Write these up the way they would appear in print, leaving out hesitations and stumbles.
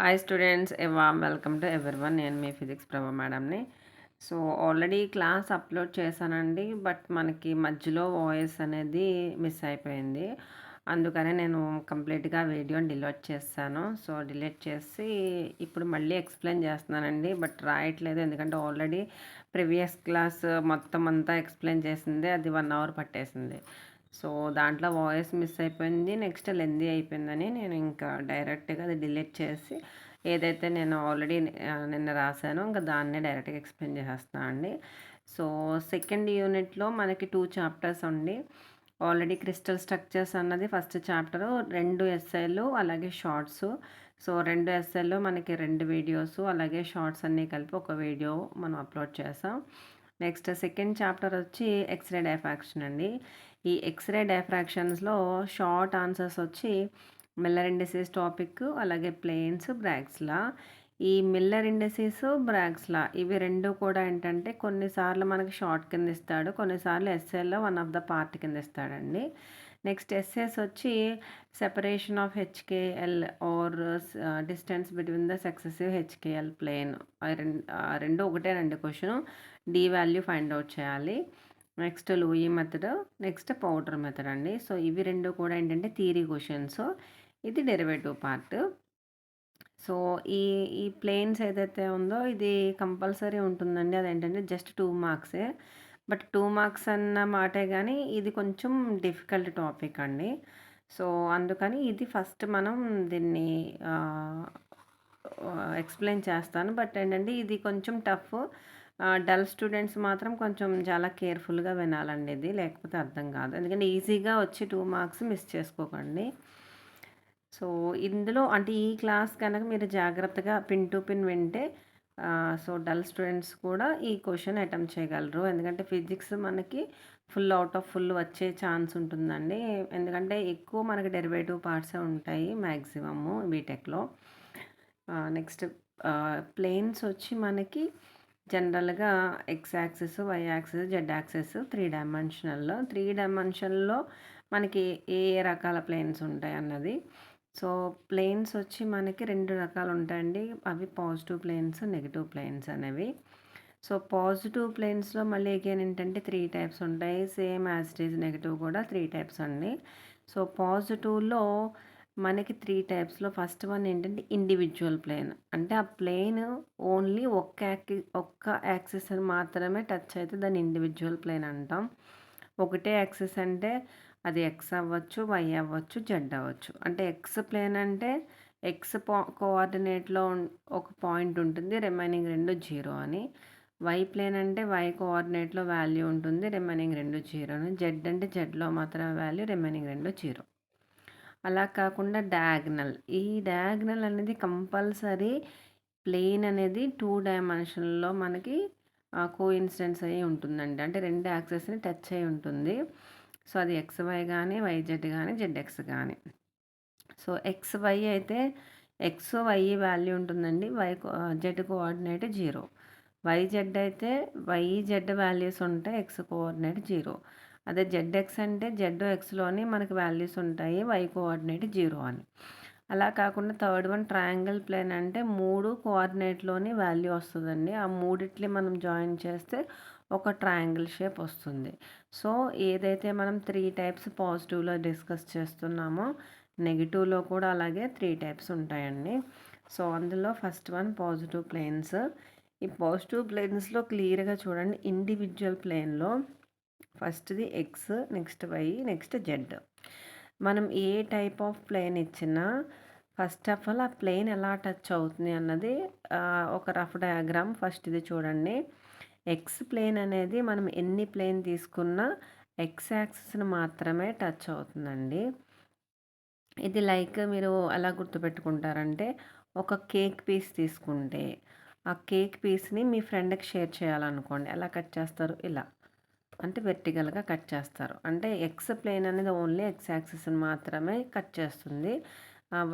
Hi students, A warm welcome to everyone. నేను మీ physics ప్రభా మేడంని. సో ఆల్రెడీ క్లాస్ అప్లోడ్ చేశానండి, బట్ మనకి మధ్యలో వాయిస్ అనేది మిస్ అయిపోయింది. అందుకనే నేను కంప్లీట్గా వీడియోని డిలీట్ చేశాను. సో డిలీట్ చేసి ఇప్పుడు మళ్ళీ ఎక్స్ప్లెయిన్ చేస్తున్నానండి, బట్ రాయట్లేదు ఎందుకంటే ఆల్రెడీ ప్రీవియస్ క్లాస్ మొత్తం అంతా ఎక్స్ప్లెయిన్ చేసింది, అది 1 అవర్ పట్టేసింది. సో దాంట్లో వాయిస్ మిస్ అయిపోయింది, నెక్స్ట్ లెందీ అయిపోయిందని నేను ఇంకా డైరెక్ట్గా అది డిలీట్ చేసి ఏదైతే నేను ఆల్రెడీ నిన్న రాశానో ఇంకా దాన్నే డైరెక్ట్గా ఎక్స్ప్లెయిన్ చేసేస్తున్నాను అండి. సో సెకండ్ యూనిట్లో మనకి 2 చాప్టర్స్ అండి. ఆల్రెడీ క్రిస్టల్ స్ట్రక్చర్స్ అన్నది ఫస్ట్ చాప్టరు, 2 ఎస్ఐలు అలాగే షార్ట్స్. సో 2 ఎస్ఐల్లో మనకి 2 వీడియోస్ అలాగే షార్ట్స్ అన్నీ కలిపి ఒక వీడియో మనం అప్లోడ్ చేసాం. నెక్స్ట్ సెకండ్ చాప్టర్ వచ్చి ఎక్స్రే డైఫ్రాక్షన్ అండి. ఈ ఎక్స్రే డైఫ్రాక్షన్స్లో షార్ట్ ఆన్సర్స్ వచ్చి మిల్లర్ ఇండిసెస్ టాపిక్ అలాగే ప్లేన్స్ బ్రాగ్స్లా. ఈ మిల్లర్ ఇండిసెస్ బ్రాగ్స్లా ఇవి రెండు కూడా ఏంటంటే కొన్నిసార్లు మనకి షార్ట్ కింద ఇస్తాడు, కొన్నిసార్లు ఎస్ఏలో వన్ ఆఫ్ ద పార్ట్ కింద ఇస్తాడండి. నెక్స్ట్ ఎస్ఎస్ వచ్చి separation of HKL or distance between the successive HKL plane. రెండు ఒకటేనండి question. D value find out చేయాలి. Next Laue method, next powder method అండి. సో ఇవి రెండు కూడా ఏంటంటే థియరీ క్వశ్చన్స్, ఇది డెరివేటివ్ పార్ట్. సో ఈ ఈ ప్లేన్స్ ఏదైతే ఉందో ఇది కంపల్సరీ ఉంటుందండి. అదేంటంటే జస్ట్ 2 మార్క్సే, బట్ 2 మార్క్స్ అన్న మాటే కానీ ఇది కొంచెం డిఫికల్ట్ టాపిక్ అండి. సో అందుకని ఇది ఫస్ట్ మనం దీన్ని ఎక్స్ప్లెయిన్ చేస్తాను. బట్ ఏంటంటే ఇది కొంచెం టఫ్. డల్ స్టూడెంట్స్ మాత్రం కొంచెం చాలా కేర్ఫుల్గా వినాలండి, ఇది లేకపోతే అర్థం కాదు. ఎందుకంటే ఈజీగా వచ్చి 2 మార్క్స్ మిస్ చేసుకోకండి. సో ఇందులో అంటే ఈ క్లాస్ కనుక మీరు జాగ్రత్తగా పిన్ టు పిన్ వింటే సో డల్ స్టూడెంట్స్ కూడా ఈ క్వశ్చన్ అటెంప్ట్ చేయగలరు. ఎందుకంటే ఫిజిక్స్ మనకి ఫుల్ అవుట్ ఆఫ్ ఫుల్ వచ్చే ఛాన్స్ ఉంటుందండి. ఎందుకంటే ఎక్కువ మనకి డెరివేటివ్ పార్ట్సే ఉంటాయి మ్యాక్సిమము బీటెక్లో. నెక్స్ట్ ప్లేన్స్ వచ్చి మనకి జనరల్గా X axis, Y axis, Z axis 3 డైమెన్షనల్లో. 3 డైమెన్షన్లో మనకి ఏ ఏ రకాల ప్లేన్స్ ఉంటాయి అన్నది. సో ప్లేన్స్ వచ్చి మనకి 2 రకాలు ఉంటాయండి. అవి పాజిటివ్ ప్లేన్స్, నెగిటివ్ ప్లేన్స్ అనేవి. సో పాజిటివ్ ప్లేన్స్లో మళ్ళీ అగైన్ ఏంటంటే 3 టైప్స్ ఉంటాయి. Same as it is negative కూడా 3 టైప్స్ అండి. సో పాజిటివ్లో మనకి 3 టైప్స్లో ఫస్ట్ వన్ ఏంటంటే ఇండివిజువల్ ప్లేన్. అంటే ఆ ప్లేన్ ఓన్లీ ఒక్క యాక్సిస్ అని మాత్రమే టచ్ అయితే దాన్ని ఇండివిజువల్ ప్లేన్ అంటాం. ఒకటే యాక్సిస్ అంటే అది ఎక్స్ అవ్వచ్చు, వై అవ్వచ్చు, జెడ్ అవ్వచ్చు. అంటే ఎక్స్ ప్లేన్ అంటే ఎక్స్ కోఆర్డినేట్లో ఒక పాయింట్ ఉంటుంది, రిమైనింగ్ 2 జీరో అని. వై ప్లేన్ అంటే వై కోఆర్డినేట్లో వాల్యూ ఉంటుంది, రిమైనింగ్ 2 జీరో అని. జెడ్ అంటే జెడ్లో మాత్రమే వాల్యూ, రిమైనింగ్ 2 జీరో. అలా కాకుండా డయాగ్నల్, ఈ డయాగ్నల్ అనేది కంపల్సరీ ప్లేన్ అనేది 2 డైమెన్షన్లో మనకి కోఇన్సిడెన్స్ అయ్యి ఉంటుందండి. అంటే 2 యాక్సెస్ని టచ్ అయి ఉంటుంది. సో అది ఎక్స్వై కానీ, వైజెడ్ కానీ, జెడ్ఎక్స్ కానీ. సో ఎక్స్వై అయితే ఎక్స్ వై వాల్యూ ఉంటుందండి, జెడ్ కోఆర్డినేట్ 0. వైజెడ్ అయితే వై జెడ్ వాల్యూస్ ఉంటాయి, ఎక్స్ కోఆర్డినేట్ 0. అదే జెడ్ఎక్స్ అంటే జెడ్ ఎక్స్లోని మనకి వాల్యూస్ ఉంటాయి, వై కోఆర్డినేట్ 0 అని. అలా కాకుండా థర్డ్ వన్ ట్రయాంగిల్ ప్లేన్ అంటే 3 కోఆర్డినేట్లోని వాల్యూ వస్తుందండి. ఆ మూడిట్ని మనం జాయిన్ చేస్తే ఒక ట్రయాంగిల్ షేప్ వస్తుంది. సో ఏదైతే మనం 3 టైప్స్ పాజిటివ్లో డిస్కస్ చేస్తున్నామో నెగిటివ్లో కూడా అలాగే 3 టైప్స్ ఉంటాయండి. సో అందులో ఫస్ట్ వన్ పాజిటివ్ ప్లేన్స్. ఈ పాజిటివ్ ప్లేన్స్లో క్లియర్గా చూడండి, ఇండివిజువల్ ప్లేన్లో ఫస్ట్ది X, next Y, next Z. మనం ఏ టైప్ ఆఫ్ ప్లేన్ ఇచ్చినా ఫస్ట్ ఆఫ్ ఆల్ ఆ ప్లేన్ ఎలా టచ్ అవుతుంది అన్నది ఒక రఫ్ డయాగ్రామ్ ఫస్ట్ ఇది చూడండి. ఎక్స్ ప్లేన్ అనేది మనం ఎన్ని ప్లేన్ తీసుకున్నా ఎక్స్ యాక్సిస్ని మాత్రమే టచ్ అవుతుందండి. ఇది లైక్ మీరు ఎలా గుర్తుపెట్టుకుంటారంటే ఒక కేక్ పీస్ తీసుకుంటే ఆ కేక్ పీస్ని మీ ఫ్రెండ్కి షేర్ చేయాలనుకోండి, ఎలా కట్ చేస్తారు? ఇలా, అంటే వెర్టికల్గా కట్ చేస్తారు. అంటే ఎక్స్ ప్లేన్ అనేది ఓన్లీ ఎక్స్ యాక్సిస్ని మాత్రమే కట్ చేస్తుంది,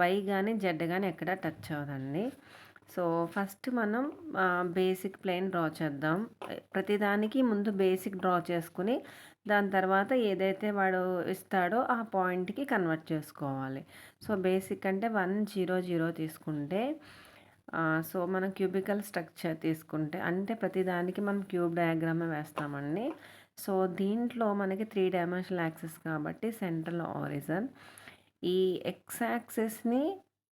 వై కానీ జెడ్ కానీ ఎక్కడ టచ్ అవ్వదండి. సో, ఫస్ట్ మనం బేసిక్ ప్లేన్ డ్రా చేద్దాం. ప్రతిదానికి ముందు బేసిక్ డ్రా చేసుకొని, దాని తర్వాత ఏదైతే వాడు ఇస్తాడో ఆ పాయింట్‌కి కన్వర్ట్ చేసుకోవాలి. సో, బేసిక్ అంటే 1, 0, 0 తీసుకుంటే సో, మనం క్యూబికల్ స్ట్రక్చర్ తీసుకుంటే అంటే ప్రతిదానికి మనం క్యూబ్ డయాగ్రామే వేస్తామండి. సో, దీంట్లో మనకి 3 డైమెన్షనల్ యాక్సిస్ కాబట్టి సెంట్రల్ ఆరిజిన్. ఈ ఎక్స్ యాక్సిస్‌ని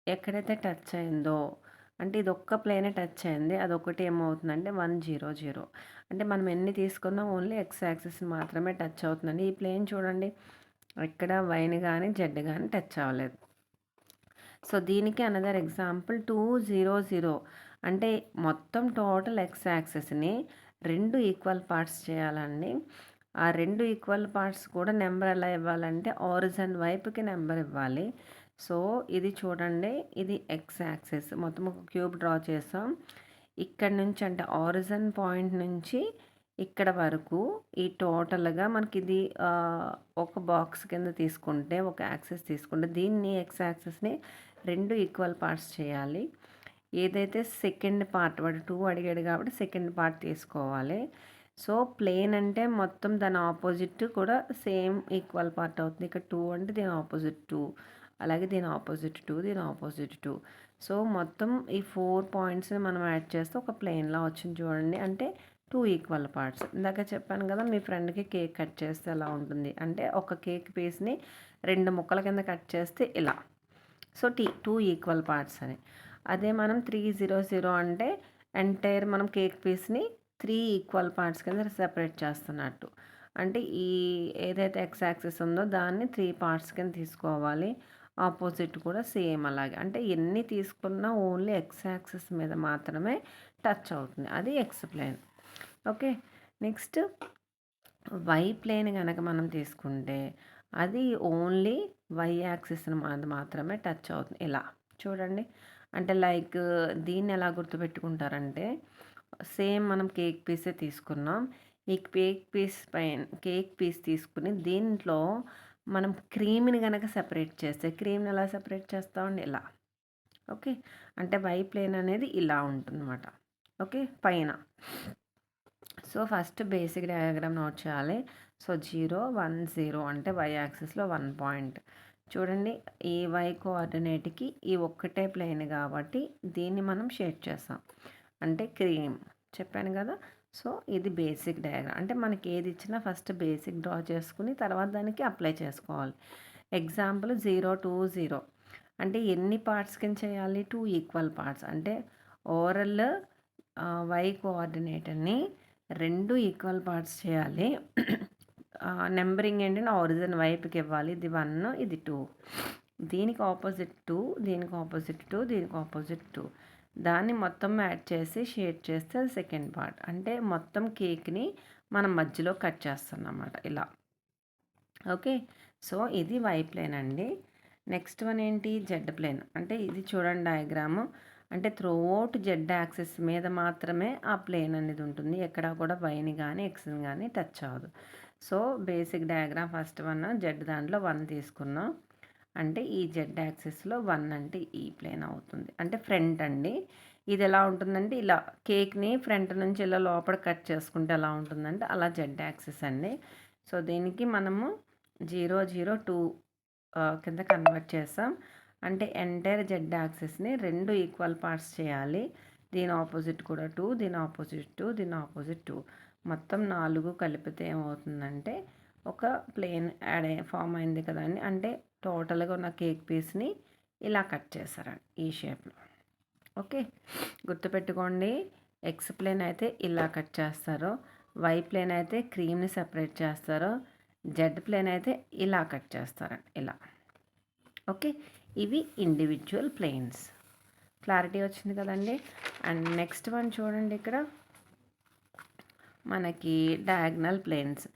ఎక్కడైతే టచ్ అయిందో అంటే ఇదొక్క ప్లేనే టచ్ అయింది. అదొకటి ఏమవుతుందంటే 1, 0, 0 అంటే మనం ఎన్ని తీసుకున్నా ఓన్లీ ఎక్స్ యాక్సిస్‌ని మాత్రమే టచ్ అవుతుందండి. ఈ ప్లేన్ చూడండి ఎక్కడ వైని గానీ, జెడ్ గానీ టచ్ అవ్వలేదు. సో, దీనికి అనదర్ ఎగ్జాంపుల్ 2, 0, 0 అంటే మొత్తం టోటల్ ఎక్స్ యాక్సిస్‌ని 2 ఈక్వల్ పార్ట్స్ చేయాలండి. ఆ 2 ఈక్వల్ పార్ట్స్ కూడా నెంబర్ ఎలా ఇవ్వాలంటే ఆరిజిన్ వైపుకి నెంబర్ ఇవ్వాలి. సో, ఇది చూడండి ఇది ఎక్స్ యాక్సిస్ మొత్తం ఒక క్యూబ్ డ్రా చేసాం. ఇక్కడ నుంచి అంటే ఆరిజిన్ పాయింట్ నుంచి ఇక్కడ వరకు ఈ టోటల్‌గా మనకిది ఒక బాక్స్ కింద తీసుకుంటే, ఒక యాక్సిస్ తీసుకుంటే దీన్ని ఎక్స్ యాక్సిస్‌ని 2 ఈక్వల్ పార్ట్స్ చేయాలి. ఏదైతే సెకండ్ పార్ట్ వాడు 2 అడిగాడు కాబట్టి సెకండ్ పార్ట్ తీసుకోవాలి. సో, ప్లేన్ అంటే మొత్తం దాని ఆపోజిట్ కూడా సేమ్ ఈక్వల్ పార్ట్ అవుతుంది. ఇక్కడ 2 అంటే దీని ఆపోజిట్ 2 అలాగే దీని ఆపోజిట్ 2 దీని ఆపోజిట్ 2. సో, మొత్తం ఈ 4 పాయింట్స్‌ని మనం యాడ్ చేస్తే ఒక ప్లేన్‌లా వచ్చింది చూడండి. అంటే 2 ఈక్వల్ పార్ట్స్. ఇందాక చెప్పాను కదా మీ ఫ్రెండ్‌కి కేక్ కట్ చేస్తే ఎలా ఉంటుంది. అంటే ఒక కేక్ పీస్‌ని 2 ముక్కల కింద కట్ చేస్తే ఇలా. సో, 2 ఈక్వల్ పార్ట్స్ అని. అదే మనం 3, 0, 0 అంటే ఎంటైర్ మనం కేక్ పీస్‌ని 3 ఈక్వల్ పార్ట్స్ కింద సెపరేట్ చేస్తున్నట్టు. అంటే ఈ ఏదైతే ఎక్స్ యాక్సిస్ ఉందో దాన్ని 3 పార్ట్స్ కింద తీసుకోవాలి. ఆపోజిట్ కూడా సేమ్ అలాగే. అంటే ఎన్ని తీసుకున్నా ఓన్లీ ఎక్స్ యాక్సిస్ మీద మాత్రమే టచ్ అవుతుంది. అది X plane. Okay. Next Y plane గనక మనం తీసుకుంటే అది ఓన్లీ వై యాక్సిస్‌ని మాత్రమే టచ్ అవుతుంది. ఇలా చూడండి. అంటే లైక్ దీన్ని ఎలా గుర్తుపెట్టుకుంటారంటే సేమ్ మనం కేక్ పీసే తీసుకున్నాం. ఈ కేక్ పీస్ తీసుకుని దీంట్లో మనం క్రీమ్‌ని గనక సెపరేట్ చేస్తే క్రీమ్‌ని ఎలా సెపరేట్ చేస్తామండి ఇలా. ఓకే. అంటే వై ప్లేన్ అనేది ఇలా ఉంటుందన్నమాట. ఓకే. పైన. So, first basic diagram note చేయాలి. సో, 0, 1, 0 అంటే వై యాక్సిస్‌లో 1 పాయింట్. చూడండి ఈ వై కోఆర్డినేట్‌కి ఈ ఒక్కటే ప్లేన్ కాబట్టి దీన్ని మనం షేడ్ చేస్తాం. అంటే క్రీమ్ చెప్పాను కదా. సో, ఇది బేసిక్ డయాగ్రామ్. అంటే మనకి ఏది ఇచ్చినా ఫస్ట్ బేసిక్ డ్రా చేసుకుని తర్వాత దానికి అప్లై చేసుకోవాలి. ఎగ్జాంపుల్ 0, 2, 0 అంటే ఎన్ని పార్ట్స్ కింద చేయాలి? 2 ఈక్వల్ పార్ట్స్. అంటే ఓవరాల్ వై కోఆర్డినేట్‌ని 2 ఈక్వల్ పార్ట్స్ చేయాలి. నెంబరింగ్ ఏంటంటే ఆరిజిన్ వైపుకి ఇవ్వాలి. ఇది 1 ఇది 2 దీనికి ఆపోజిట్ 2 దీనికి ఆపోజిట్ 2 దీనికి ఆపోజిట్ 2 దాన్ని మొత్తం యాడ్ చేసి షేడ్ చేస్తే అది సెకండ్ పార్ట్. అంటే మొత్తం కేక్‌ని మనం మధ్యలో కట్ చేస్తామన్నమాట ఇలా. ఓకే. సో, ఇది వై ప్లేన్ అండి. నెక్స్ట్ వన్ ఏంటి? Z plane. అంటే ఇది చూడండి డయాగ్రాము. అంటే త్రూఅవుట్ జెడ్ యాక్సిస్ మీద మాత్రమే ఆ ప్లేన్ అనేది ఉంటుంది. ఎక్కడ కూడా వైని గానీ, ఎక్స్‌ని గానీ టచ్ అవ్వదు. So, basic diagram first one Z దాంట్లో 1 తీసుకున్నాం. అంటే ఈ జెడ్ యాక్సిస్‌లో 1 అంటే ఈ ప్లేన్ అవుతుంది. అంటే ఫ్రంట్ అండి. ఇది ఎలా ఉంటుందంటే ఇలా కేక్‌ని ఫ్రంట్ నుంచి ఇలా లోపల కట్ చేసుకుంటే ఎలా ఉంటుందంటే అలా జెడ్ యాక్సిస్ అండి. సో, దీనికి మనము 0, 0, 2 కింద కన్వర్ట్ చేసాం. అంటే ఎంటైర్ జెడ్ యాక్సిస్‌ని 2 ఈక్వల్ పార్ట్స్ చేయాలి. దీని ఆపోజిట్ కూడా 2 దీని ఆపోజిట్ 2 దీని ఆపోజిట్ 2 మొత్తం 4 కలిపితే ఏమవుతుందంటే ఒక ప్లేన్ ఫామ్ అయింది కదండి. అంటే టోటల్‌గా ఉన్న కేక్ పీస్‌ని ఇలా కట్ చేశారండి ఈ షేప్‌లో. ఓకే. గుర్తుపెట్టుకోండి. ఎక్స్ ప్లేన్ అయితే ఇలా కట్ చేస్తారు. వై ప్లేన్ అయితే క్రీమ్‌ని సెపరేట్ చేస్తారు. జెడ్ ప్లేన్ అయితే ఇలా కట్ చేస్తారండి ఇలా. ఓకే. ఇవి ఇండివిజువల్ ప్లేన్స్. క్లారిటీ వచ్చింది కదండి. అండ్ నెక్స్ట్ వన్ చూడండి ఇక్కడ మనకి డయాగ్నల్ ప్లేన్స్.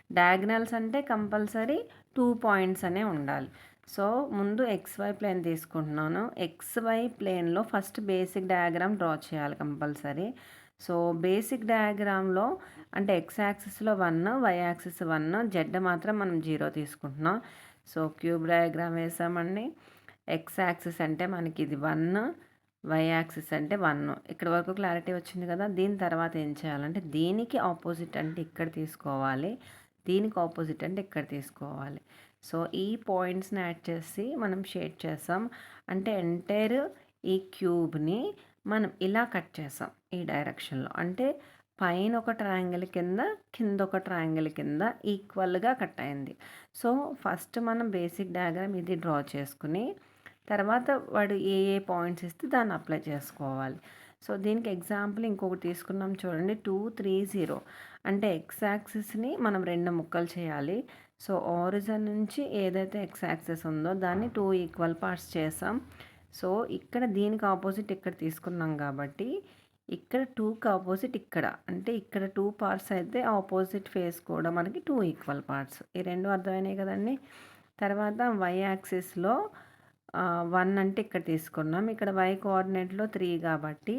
డయాగ్నల్స్ అంటే కంపల్సరీ 2 పాయింట్స్ అనే ఉండాలి. సో, ముందు ఎక్స్‌వై ప్లేన్ తీసుకుంటున్నాను. ఎక్స్‌వై ప్లేన్‌లో ఫస్ట్ బేసిక్ డయాగ్రామ్ డ్రా చేయాలి కంపల్సరీ. సో, బేసిక్ డయాగ్రామ్‌లో అంటే ఎక్స్ యాక్సిస్‌లో 1 వై యాక్సిస్ 1 జెడ్ మాత్రం మనం 0 తీసుకుంటున్నాం. సో, క్యూబ్ డయాగ్రామ్ వేసామండి. ఎక్స్ యాక్సిస్ అంటే మనకి ఇది 1 వై యాక్సిస్ అంటే 1. ఇక్కడ వరకు క్లారిటీ వచ్చింది కదా. దీని తర్వాత ఏం చేయాలంటే దీనికి ఆపోజిట్ అంటే ఇక్కడ తీసుకోవాలి, దీనికి ఆపోజిట్ అంటే ఇక్కడ తీసుకోవాలి. సో ఈ పాయింట్స్ని యాడ్ చేసి మనం షేడ్ చేసాం. అంటే ఎంటైర్ ఈ క్యూబ్ని మనం ఇలా కట్ చేసాం ఈ డైరెక్షన్లో. అంటే పైన ఒక ట్రయాంగిల్ కింద, కింద ఒక ట్రయాంగిల్ కింద ఈక్వల్గా కట్ అయింది. సో ఫస్ట్ మనం బేసిక్ డయాగ్రామ్ ఇది డ్రా చేసుకుని తర్వాత వాడు ఏ ఏ పాయింట్స్ ఇస్తే దాన్ని అప్లై చేసుకోవాలి. సో దీనికి ఎగ్జాంపుల్ ఇంకొకటి తీసుకున్నాం చూడండి, 2, 3, 0. అంటే ఎక్స్ యాక్సిస్ని మనం 2 ముక్కలు చేయాలి. సో ఆరిజిన్ నుంచి ఏదైతే ఎక్స్ యాక్సిస్ ఉందో దాన్ని 2 ఈక్వల్ పార్ట్స్ చేసాం. సో ఇక్కడ దీనికి ఆపోజిట్ ఇక్కడ తీసుకున్నాం కాబట్టి ఇక్కడ 2కి ఆపోజిట్ ఇక్కడ, అంటే ఇక్కడ 2 పార్ట్స్ అయితే ఆపోజిట్ ఫేస్ కూడా మనకి 2 ఈక్వల్ పార్ట్స్. ఈ రెండు అర్థమైనాయి కదండి. తర్వాత వై యాక్సిస్లో 1 అంటే ఇక్కడ తీసుకున్నాం. ఇక్కడ వై కోఆర్డినేట్లో 3 కాబట్టి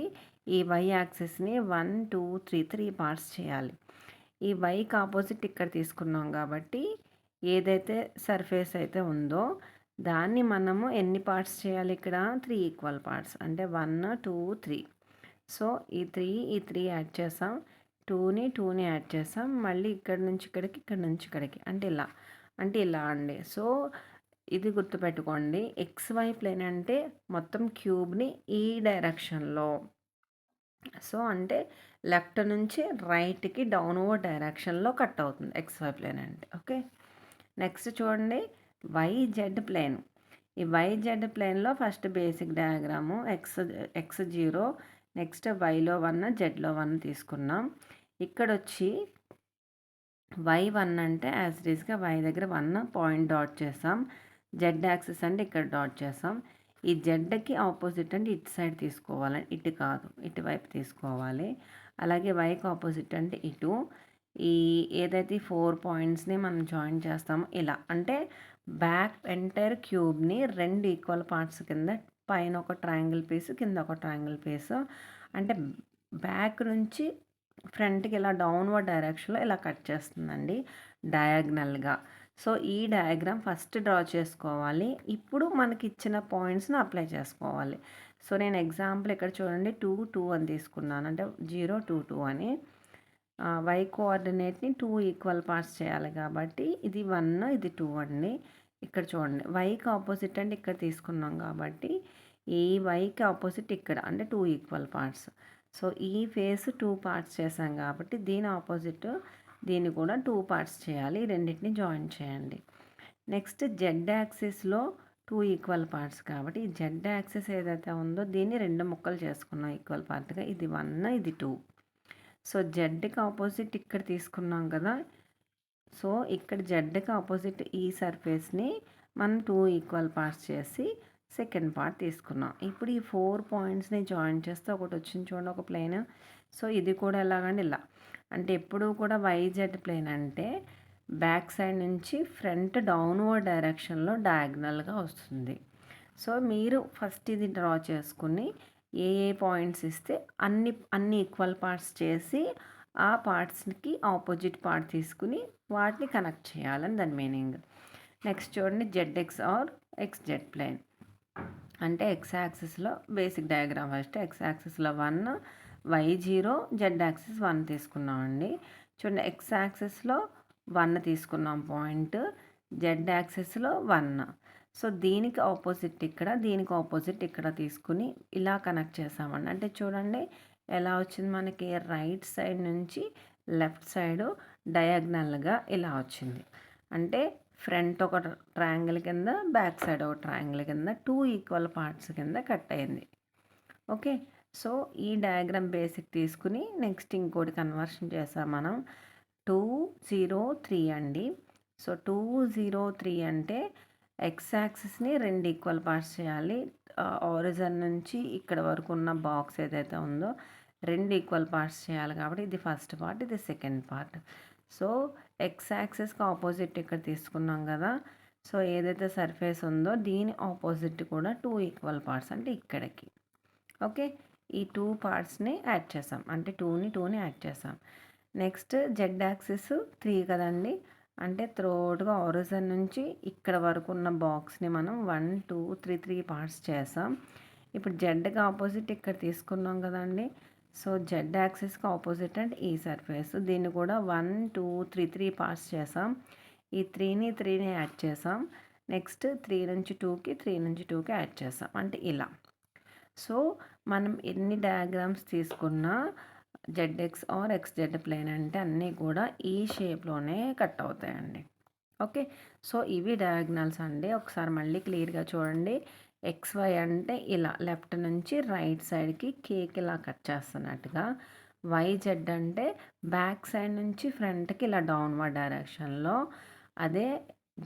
ఈ వై యాక్సిస్ని 1, 2, 3 పార్ట్స్ చేయాలి. ఈ వైకి ఆపోజిట్ ఇక్కడ తీసుకున్నాం కాబట్టి ఏదైతే సర్ఫేస్ అయితే ఉందో దాన్ని మనము ఎన్ని పార్ట్స్ చేయాలి, ఇక్కడ 3 ఈక్వల్ పార్ట్స్, అంటే 1, 2, 3. సో ఈ 3 యాడ్ చేసాం, 2ని యాడ్ చేసాం, మళ్ళీ ఇక్కడ నుంచి ఇక్కడికి, ఇక్కడ నుంచి ఇక్కడికి, అంటే ఇలా అండి. సో ఇది గుర్తుపెట్టుకోండి, XY ప్లేన్ అంటే మొత్తం క్యూబ్ని ఈ డైరెక్షన్లో, సో అంటే లెఫ్ట్ నుంచి రైట్కి డౌన్వర్డ్ డైరెక్షన్లో కట్ అవుతుంది XY ప్లేన్ అంటే. ఓకే, నెక్స్ట్ చూడండి YZ ప్లేన్. ఈ YZ ప్లేన్లో first basic diagram X 0, next వైలో 1, జెడ్లో 1 తీసుకున్నాం. ఇక్కడ వచ్చి Y1 అంటే యాజ్ ఇట్ ఈస్గా వై దగ్గర 1 పాయింట్ డాట్ చేసాం. జెడ్ యాక్సిస్ అంటే ఇక్కడ డాట్ చేసాం. ఈ జెడ్కి ఆపోజిట్ అంటే ఇటు సైడ్ తీసుకోవాలి, ఇటు కాదు, ఇటువైపు తీసుకోవాలి. అలాగే వైకి ఆపోజిట్ అంటే ఇటు. ఈ ఏదైతే 4 పాయింట్స్ని మనం జాయిన్ చేస్తామో ఇలా, అంటే బ్యాక్ ఎంటైర్ క్యూబ్ని 2 ఈక్వల్ పార్ట్స్ కింద, పైన ఒక ట్రయాంగిల్ పీస్, కింద ఒక ట్రయాంగిల్ పీస్, అంటే బ్యాక్ నుంచి ఫ్రంట్కి ఇలా డౌన్వర్డ్ డైరెక్షన్లో ఇలా కట్ చేస్తుందండి డయాగ్నల్గా. సో ఈ డయాగ్రామ్ ఫస్ట్ డ్రా చేసుకోవాలి. ఇప్పుడు మనకి ఇచ్చిన పాయింట్స్ని అప్లై చేసుకోవాలి. సో నేను ఎగ్జాంపుల్ ఇక్కడ చూడండి 2, 2 అని తీసుకున్నాను, అంటే 0, 2, 2 అని. వై కోఆర్డినేట్ని 2 ఈక్వల్ పార్ట్స్ చేయాలి కాబట్టి ఇది 1, ఇది 2 అండి. ఇక్కడ చూడండి వైకి ఆపోజిట్ అంటే ఇక్కడ తీసుకున్నాం కాబట్టి ఈ వైకి ఆపోజిట్ ఇక్కడ, అంటే 2 ఈక్వల్ పార్ట్స్. సో ఈ ఫేస్ 2 పార్ట్స్ చేసాం కాబట్టి దీని ఆపోజిట్ దీన్ని కూడా 2 పార్ట్స్ చేయాలి. రెండింటిని జాయిన్ చేయండి. నెక్స్ట్ జెడ్ యాక్సిస్లో 2 ఈక్వల్ పార్ట్స్ కాబట్టి ఈ జెడ్ యాక్సిస్ ఏదైతే ఉందో దీన్ని 2 ముక్కలు చేసుకున్నాం ఈక్వల్ పార్ట్గా. ఇది 1, ఇది 2. సో జెడ్కి ఆపోజిట్ ఇక్కడ తీసుకున్నాం కదా. సో ఇక్కడ జెడ్కి ఆపోజిట్ ఈ సర్ఫేస్ని మనం 2 ఈక్వల్ పార్ట్స్ చేసి సెకండ్ పార్ట్ తీసుకున్నాం. ఇప్పుడు ఈ 4 పాయింట్స్ని జాయిన్ చేస్తే ఒకటి వచ్చింది చూడండి, ఒక ప్లేన్. సో ఇది కూడా ఎలాగండి ఇలా, అంటే ఎప్పుడూ కూడా YZ ప్లేన్ అంటే బ్యాక్ సైడ్ నుంచి ఫ్రంట్ డౌన్వర్డ్ డైరెక్షన్లో డయాగ్నల్గా వస్తుంది. సో మీరు ఫస్ట్ ఇది డ్రా చేసుకుని ఏ పాయింట్స్ ఇస్తే అన్ని ఈక్వల్ పార్ట్స్ చేసి ఆ పార్ట్స్కి ఆపోజిట్ పార్ట్ తీసుకుని వాటిని కనెక్ట్ చేయాలని దాని మీనింగ్. నెక్స్ట్ చూడండి ZX ఆర్ XZ ప్లేన్. అంటే ఎక్స్ యాక్సిస్లో బేసిక్ డయాగ్రామ్ ఫస్ట్ ఎక్స్ యాక్సిస్లో 1, Y0, జెడ్ యాక్సిస్ 1 తీసుకున్నామండి. చూడండి ఎక్స్ యాక్సిస్లో 1 తీసుకున్నాం పాయింట్, జెడ్ యాక్సిస్లో 1. సో దీనికి ఆపోజిట్ ఇక్కడ, దీనికి ఆపోజిట్ ఇక్కడ తీసుకుని ఇలా కనెక్ట్ చేసామండి. అంటే చూడండి ఎలా వచ్చింది మనకి, రైట్ సైడ్ నుంచి లెఫ్ట్ సైడ్ డయాగ్నల్గా ఇలా వచ్చింది. అంటే ఫ్రంట్ ఒక ట్రయాంగిల్ కింద, బ్యాక్ సైడ్ ఒక ట్రయాంగిల్ కింద 2 ఈక్వల్ పార్ట్స్ కింద కట్ అయింది. ఓకే, సో ఈ డయాగ్రామ్ బేసిక్ తీసుకుని నెక్స్ట్ ఇంకోటి కన్వర్షన్ చేసాం మనం. 203 అండి. సో 203 అంటే ఎక్స్ యాక్సిస్ని 2 ఈక్వల్ పార్ట్స్ చేయాలి. ఆరిజిన్ నుంచి ఇక్కడ వరకు ఉన్న బాక్స్ ఏదైతే ఉందో 2 ఈక్వల్ పార్ట్స్ చేయాలి కాబట్టి ఇది ఫస్ట్ పార్ట్, ఇది సెకండ్ పార్ట్. సో ఎక్స్ యాక్సిస్కి ఆపోజిట్ ఇక్కడ తీసుకున్నాం కదా. సో ఏదైతే సర్ఫేస్ ఉందో దీని ఆపోజిట్ కూడా 2 ఈక్వల్ పార్ట్స్, అంటే ఇక్కడికి. ఓకే, ఈ 2 పార్ట్స్ని యాడ్ చేసాం, అంటే 2ని యాడ్ చేసాం. నెక్స్ట్ జెడ్ యాక్సిస్ 3 కదండి, అంటే త్రోడ్గా ఆరిజిన్ నుంచి ఇక్కడ వరకు ఉన్న బాక్స్ని మనం 1, 2, 3 పార్ట్స్ చేసాం. ఇప్పుడు జెడ్కి ఆపోజిట్ ఇక్కడ తీసుకున్నాం కదండి. సో జెడ్ యాక్సిస్కి ఆపోజిట్ అంటే ఈ సర్ఫేస్. దీన్ని కూడా 1 2 3 పార్ట్స్ చేసాం. ఈ 3ని యాడ్ చేసాం. నెక్స్ట్ 3 నుంచి 2కి 3 నుంచి 2కి యాడ్ చేసాం. అంటే ఇలా. సో మనం ఎన్ని డయాగ్రామ్స్ తీసుకున్నా జెడ్ఎక్స్ ఆర్ ఎక్స్జెడ్ ప్లేన్ అంటే అన్నీ కూడా ఈ షేప్లోనే కట్ అవుతాయండి. ఓకే. సో ఇవి డయాగ్నల్స్ అండి. ఒకసారి మళ్ళీ క్లియర్గా చూడండి. XY అంటే ఇలా లెఫ్ట్ నుంచి రైట్ సైడ్కి కేక్ ఇలా కట్ చేస్తున్నట్టుగా, YZ అంటే బ్యాక్ సైడ్ నుంచి ఫ్రంట్కి ఇలా డౌన్వర్డ్ డైరెక్షన్లో, అదే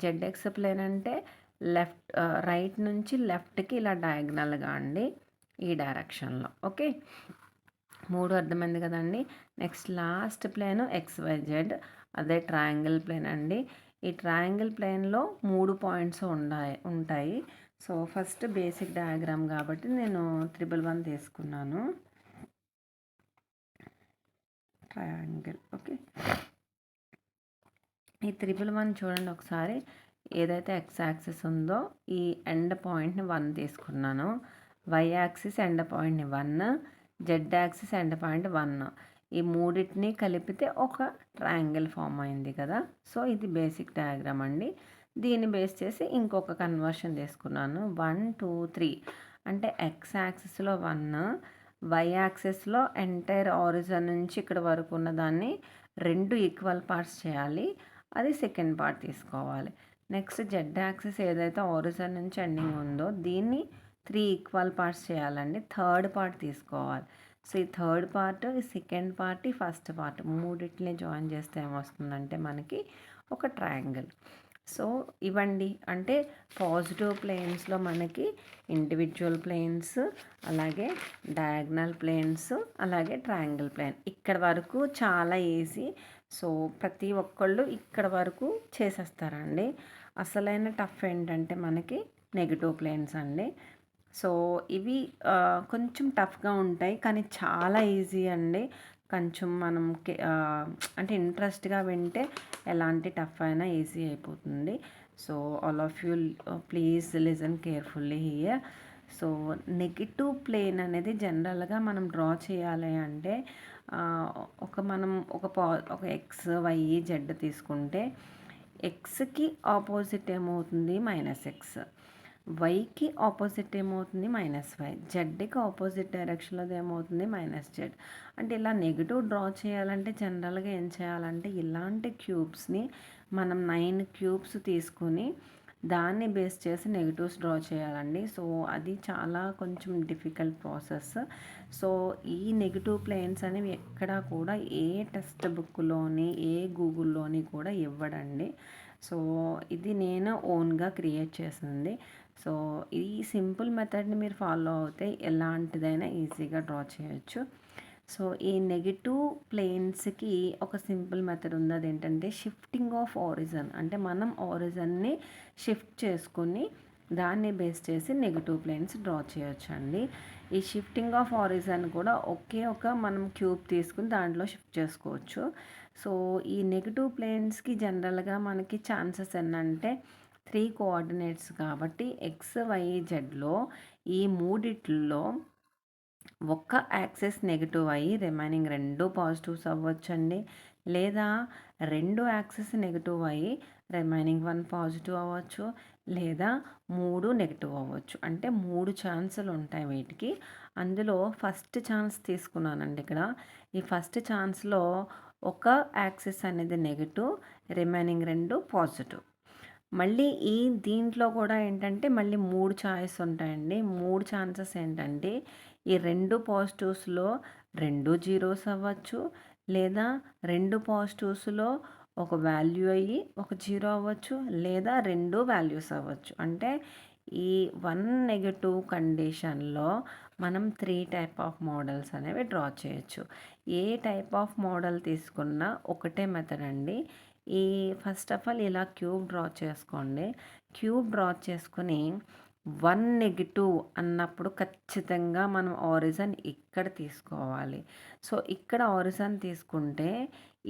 ZX ప్లేన్ అంటే రైట్ నుంచి లెఫ్ట్కి ఇలా డయాగ్నల్గా అండి ఈ డైరెక్షన్లో. ఓకే, 3 అర్థమైంది కదండి. నెక్స్ట్ లాస్ట్ ప్లేన్ XYZ, అదే ట్రయాంగిల్ ప్లేన్ అండి. ఈ ట్రయాంగిల్ ప్లేన్లో 3 పాయింట్స్ ఉంటాయి. సో ఫస్ట్ బేసిక్ డయాగ్రామ్ కాబట్టి నేను 111 తీసుకున్నాను. ట్రయాంగిల్. ఓకే, ఈ 111 చూడండి ఒకసారి. ఏదైతే X యాక్సిస్ ఉందో ఈ ఎండ్ పాయింట్ని 1 తీసుకున్నాను. Y యాక్సిస్ ఎండ్ పాయింట్ని 1, Z యాక్సిస్ ఎండ్ పాయింట్ 1. ఈ మూడింటిని కలిపితే ఒక ట్రయాంగిల్ ఫామ్ అయింది కదా. సో ఇది బేసిక్ డయాగ్రామ్ అండి. దీన్ని బేస్ చేసి ఇంకొక కన్వర్షన్ తీసుకున్నాను. 1 2 3 అంటే X యాక్సిస్లో 1, Y యాక్సిస్లో ఎంటైర్ ఆరిజిన్ నుంచి ఇక్కడ వరకు ఉన్న దాన్ని 2 ఈక్వల్ పార్ట్స్ చేయాలి. అది సెకండ్ పార్ట్ తీసుకోవాలి. నెక్స్ట్ Z యాక్సిస్ ఏదైతే ఆరిజిన్ నుంచి ఎండింగ్ ఉందో దీన్ని 3 ఈక్వల్ పార్ట్స్ చేయాలండి. థర్డ్ పార్ట్ తీసుకోవాలి. సో ఈ థర్డ్ పార్ట్, ఈ సెకండ్ పార్ట్, ఈ ఫస్ట్ పార్ట్ మూడింటిని జాయిన్ చేస్తే ఏమొస్తుందంటే మనకి ఒక ట్రయాంగిల్. సో ఇవండి అంటే పాజిటివ్ ప్లేన్స్లో మనకి ఇండివిజువల్ ప్లేన్స్, అలాగే డయాగ్నల్ ప్లేన్స్, అలాగే ట్రయాంగిల్ ప్లేన్. ఇక్కడ వరకు చాలా ఈజీ. సో ప్రతి ఒక్కళ్ళు ఇక్కడ వరకు చేసేస్తారండి. అసలైన టఫ్ ఏంటంటే మనకి నెగిటివ్ ప్లేన్స్ అండి. సో ఇవి కొంచెం టఫ్గా ఉంటాయి కానీ చాలా ఈజీ అండి. కొంచెం మనం అంటే ఇంట్రెస్ట్గా వింటే ఎలాంటి టఫ్ అయినా ఈజీ అయిపోతుంది. So all of you please listen carefully here. So negative plane అనేది జనరల్గా మనం డ్రా చేయాలి అంటే మనం ఒక ఎక్స్ వై జెడ్ తీసుకుంటే ఎక్స్కి ఆపోజిట్ ఏమవుతుంది -x, వైకి ఆపోజిట్ ఏమవుతుంది -y, జెడ్కి ఆపోజిట్ డైరెక్షన్లో ఏమవుతుంది -z. అంటే ఇలా నెగిటివ్ డ్రా చేయాలంటే జనరల్గా ఏం చేయాలంటే ఇలాంటి క్యూబ్స్ని మనం 9 క్యూబ్స్ తీసుకొని దాన్ని బేస్ చేసి నెగిటివ్స్ డ్రా చేయాలండి. సో అది చాలా కొంచెం డిఫికల్ట్ ప్రాసెస్. సో ఈ నెగిటివ్ ప్లేన్స్ అనేవి ఎక్కడా కూడా ఏ టెక్స్ట్ బుక్లోని ఏ గూగుల్లోని కూడా ఇవ్వడండి. సో ఇది నేను ఓన్గా క్రియేట్ చేసింది. సో ఈ సింపుల్ మెథడ్ని మీరు ఫాలో అవుతే ఎలాంటిదైనా ఈజీగా డ్రా చేయొచ్చు. సో ఈ నెగిటివ్ ప్లేన్స్కి ఒక సింపుల్ మెథడ్ ఉంది. అదేంటంటే షిఫ్టింగ్ ఆఫ్ ఆరిజిన్. అంటే మనం ఆరిజిన్ని షిఫ్ట్ చేసుకుని దాన్ని బేస్ చేసి నెగిటివ్ ప్లేన్స్ డ్రా చేయొచ్చండి. ఈ షిఫ్టింగ్ ఆఫ్ ఆరిజిన్ కూడా మనం క్యూబ్ తీసుకుని దాంట్లో షిఫ్ట్ చేసుకోవచ్చు. సో ఈ నెగిటివ్ ప్లేన్స్కి జనరల్గా మనకి ఛాన్సెస్ ఏంటంటే 3 కోఆర్డినేట్స్ కాబట్టి XYZలో ఈ మూడిట్లో ఒక్క యాక్సిస్ నెగిటివ్ అయ్యి రిమైనింగ్ 2 పాజిటివ్స్ అవ్వచ్చండి. లేదా 2 యాక్సిస్ నెగిటివ్ అయ్యి రిమైనింగ్ 1 పాజిటివ్ అవ్వచ్చు. లేదా 3 నెగిటివ్ అవ్వచ్చు. అంటే 3 ఛాన్సులు ఉంటాయి వీటికి. అందులో ఫస్ట్ ఛాన్స్ తీసుకున్నానండి ఇక్కడ. ఈ ఫస్ట్ ఛాన్స్లో ఒక యాక్సిస్ అనేది నెగిటివ్, రిమైనింగ్ 2 పాజిటివ్. మళ్ళీ దీంట్లో కూడా ఏంటంటే మళ్ళీ 3 చాయిస్ ఉంటాయండి. 3 ఛాన్సెస్ ఏంటంటే ఈ 2 పాజిటివ్స్లో 2 జీరోస్ అవ్వచ్చు. లేదా 2 పాజిటివ్స్లో ఒక వాల్యూ అయ్యి ఒక జీరో అవ్వచ్చు. లేదా 2 వాల్యూస్ అవ్వచ్చు. అంటే ఈ 1 నెగటివ్ కండిషన్లో మనం 3 టైప్ ఆఫ్ మోడల్స్ అనేవి డ్రా చేయొచ్చు. ఏ టైప్ ఆఫ్ మోడల్ తీసుకున్నా ఒకటే మెథడ్ అండి. ఫస్ట్ ఆఫ్ ఆల్ ఇలా క్యూబ్ డ్రా చేసుకోండి. క్యూబ్ డ్రా చేసుకొని 1 నెగిటివ్ అన్నప్పుడు ఖచ్చితంగా మనం ఆరిజిన్ ఇక్కడ తీసుకోవాలి. సో ఇక్కడ ఆరిజిన్ తీసుకుంటే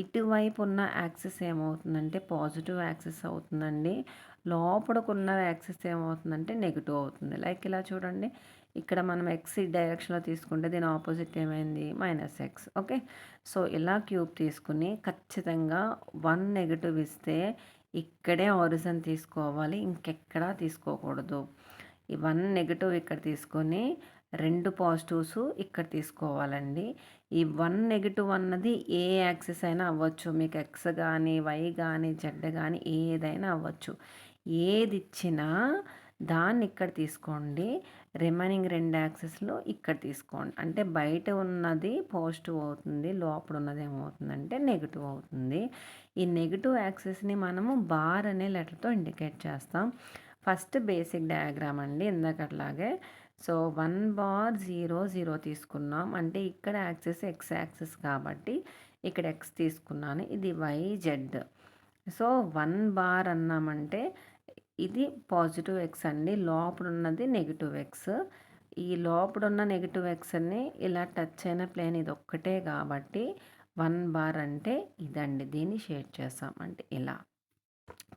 ఇటువైపు ఉన్న యాక్సిస్ ఏమవుతుందంటే పాజిటివ్ యాక్సిస్ అవుతుందండి. లోపలకున్న యాక్సిస్ ఏమవుతుందంటే నెగిటివ్ అవుతుంది. లైక్ ఇలా చూడండి, ఇక్కడ మనం ఎక్స్ ఈ డైరెక్షన్‌లో తీసుకుంటే దీని ఆపోజిట్ ఏమైంది? -x. ఓకే. సో, ఇలా క్యూబ్ తీసుకొని ఖచ్చితంగా 1 నెగెటివ్ ఇస్తే ఇక్కడే ఆరిజిన్ తీసుకోవాలి. ఇంకెక్కడా తీసుకోకూడదు. ఈ 1 నెగెటివ్ ఇక్కడ తీసుకొని 2 పాజిటివ్స్ ఇక్కడ తీసుకోవాలండి. ఈ 1 నెగెటివ్ అన్నది ఏ యాక్సిస్ అయినా అవ్వచ్చు. మీకు ఎక్స్ గానీ, వై గానీ, జెడ్ గానీ ఏదైనా అవ్వచ్చు. ఏదిచ్చినా దాన్ని ఇక్కడ తీసుకోండి. రిమైనింగ్ 2 యాక్సిస్‌లో ఇక్కడ తీసుకోండి. అంటే బయట ఉన్నది పాజిటివ్ అవుతుంది. లోపల ఉన్నది ఏమవుతుందంటే నెగెటివ్ అవుతుంది. ఈ నెగెటివ్ యాక్సిస్‌ని మనము బార్ అనే లెటర్‌తో ఇండికేట్ చేస్తాం. ఫస్ట్ బేసిక్ డయాగ్రామ్ అండి ఇందాకట్లాగే. సో, 1 బార్ 0, 0 తీసుకున్నాం. అంటే ఇక్కడ యాక్సిస్ ఎక్స్ యాక్సిస్ కాబట్టి ఇక్కడ ఎక్స్ తీసుకున్నాను. ఇది వై, జెడ్. సో, 1 బార్ అన్నామంటే ఇది పాజిటివ్ ఎక్స్ అండి. లోపల ఉన్నది నెగెటివ్ ఎక్స్. ఈ లోపల ఉన్న నెగెటివ్ ఎక్స్‌ని ఇలా టచ్ అయిన ప్లేన్ ఇది ఒక్కటే కాబట్టి 1 బార్ అంటే ఇదండి. దీన్ని షేడ్ చేసాం. అంటే ఇలా.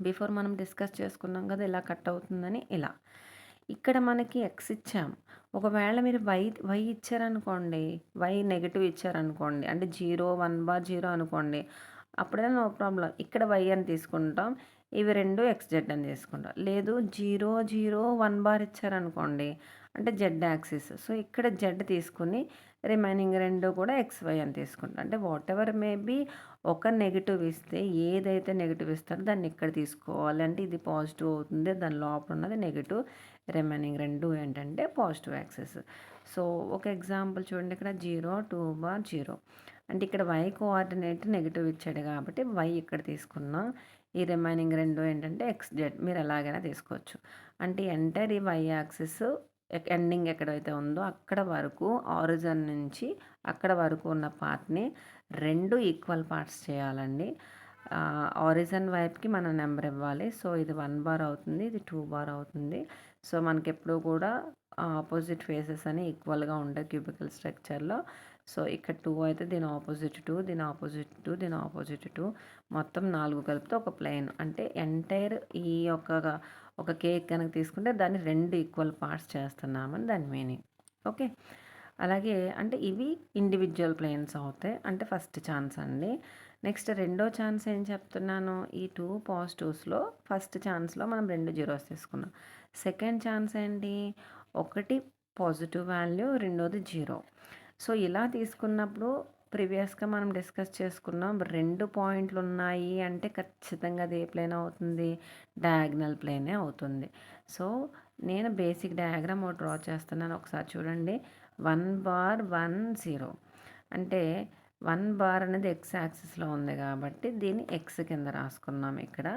బిఫోర్ మనం డిస్కస్ చేసుకున్నాం కదా! ఇలా కట్ అవుతుందని ఇలా. ఇక్కడ మనకి ఎక్స్ ఇచ్చాం. ఒకవేళ మీరు వై ఇచ్చారనుకోండి, వై నెగెటివ్ ఇచ్చారనుకోండి, అంటే 0, 1 బార్ 0 అనుకోండి. అప్పుడైనా నో ప్రాబ్లమ్. ఇక్కడ వై అని తీసుకుంటాం. ఇవి 2 ఎక్స్‌జెడ్ అని తీసుకుంటాం. లేదు 0, 0, 1 బార్ ఇచ్చారనుకోండి, అంటే జెడ్ యాక్సిస్. సో, ఇక్కడ జెడ్ తీసుకొని రిమైనింగ్ 2 కూడా ఎక్స్‌వై అని తీసుకుంటాం. అంటే వాటెవర్ మేబీ ఒక నెగెటివ్ ఇస్తే ఏదైతే నెగెటివ్ ఇస్తారో దాన్ని ఇక్కడ తీసుకోవాలి. అంటే ఇది పాజిటివ్ అవుతుంది. దాని లోపల ఉన్నది నెగెటివ్. రిమైనింగ్ 2 ఏంటంటే పాజిటివ్ యాక్సిస్. సో, ఒక ఎగ్జాంపుల్ చూడండి. ఇక్కడ 0, 2 బార్ 0. అంటే ఇక్కడ వై కోఆర్డినేట్ నెగెటివ్ ఇచ్చాడు కాబట్టి వై ఇక్కడ తీసుకున్నాం. ఈ రిమైనింగ్ 2 ఏంటంటే ఎక్స్, జెడ్. మీరు ఎలాగైనా తీసుకోవచ్చు. అంటే ఎంటైర్ ఈ వై యాక్సిస్ ఎండింగ్ ఎక్కడైతే ఉందో అక్కడ వరకు ఆరిజిన్ నుంచి అక్కడ వరకు ఉన్న పార్ట్‌ని 2 ఈక్వల్ పార్ట్స్ చేయాలండి. ఆరిజిన్ వైపుకి మనం నెంబర్ ఇవ్వాలి. సో, ఇది 1 బార్ అవుతుంది. ఇది 2 బార్ అవుతుంది. సో, మనకెప్పుడూ కూడా ఆపోజిట్ ఫేసెస్ అని ఈక్వల్‌గా ఉంటాయి క్యూబికల్ స్ట్రక్చర్‌లో. సో, ఇక్కడ 2 అయితే దీని ఆపోజిట్ 2, దీని ఆపోజిట్ 2, దీని ఆపోజిట్ 2 మొత్తం 4 కలిపితే ఒక ప్లేన్. అంటే ఎంటైర్ ఈ ఒక కేక్ కనుక తీసుకుంటే దాన్ని 2 ఈక్వల్ పార్ట్స్ చేస్తున్నామని దాని మీనింగ్. ఓకే. అలాగే అంటే ఇవి ఇండివిడ్యువల్ ప్లేన్స్ అవుతాయి. అంటే ఫస్ట్ ఛాన్స్ అండి. నెక్స్ట్ రెండో ఛాన్స్ ఏం చెప్తున్నాను, ఈ 2 పాజిటివ్స్‌లో ఫస్ట్ ఛాన్స్‌లో మనం 2 జీరోస్ తీసుకున్నాం. సెకండ్ ఛాన్స్ ఏంటి, ఒకటి పాజిటివ్ వాల్యూ, రెండోది 0. సో, ఇలా తీసుకున్నప్పుడు ప్రీవియస్‌గా మనం డిస్కస్ చేసుకున్నాం. 2 పాయింట్లు ఉన్నాయి అంటే ఖచ్చితంగా అది ఏ ప్లేన్ అవుతుంది, డయాగ్నల్ ప్లేనే అవుతుంది. సో, నేను బేసిక్ డయాగ్రామ్ ఒకటి డ్రా చేస్తున్నాను. ఒకసారి చూడండి. 1 బార్ 1 0 అంటే 1 బార్ అనేది ఎక్స్ యాక్సిస్‌లో ఉంది కాబట్టి దీన్ని ఎక్స్ కింద రాసుకున్నాం ఇక్కడ.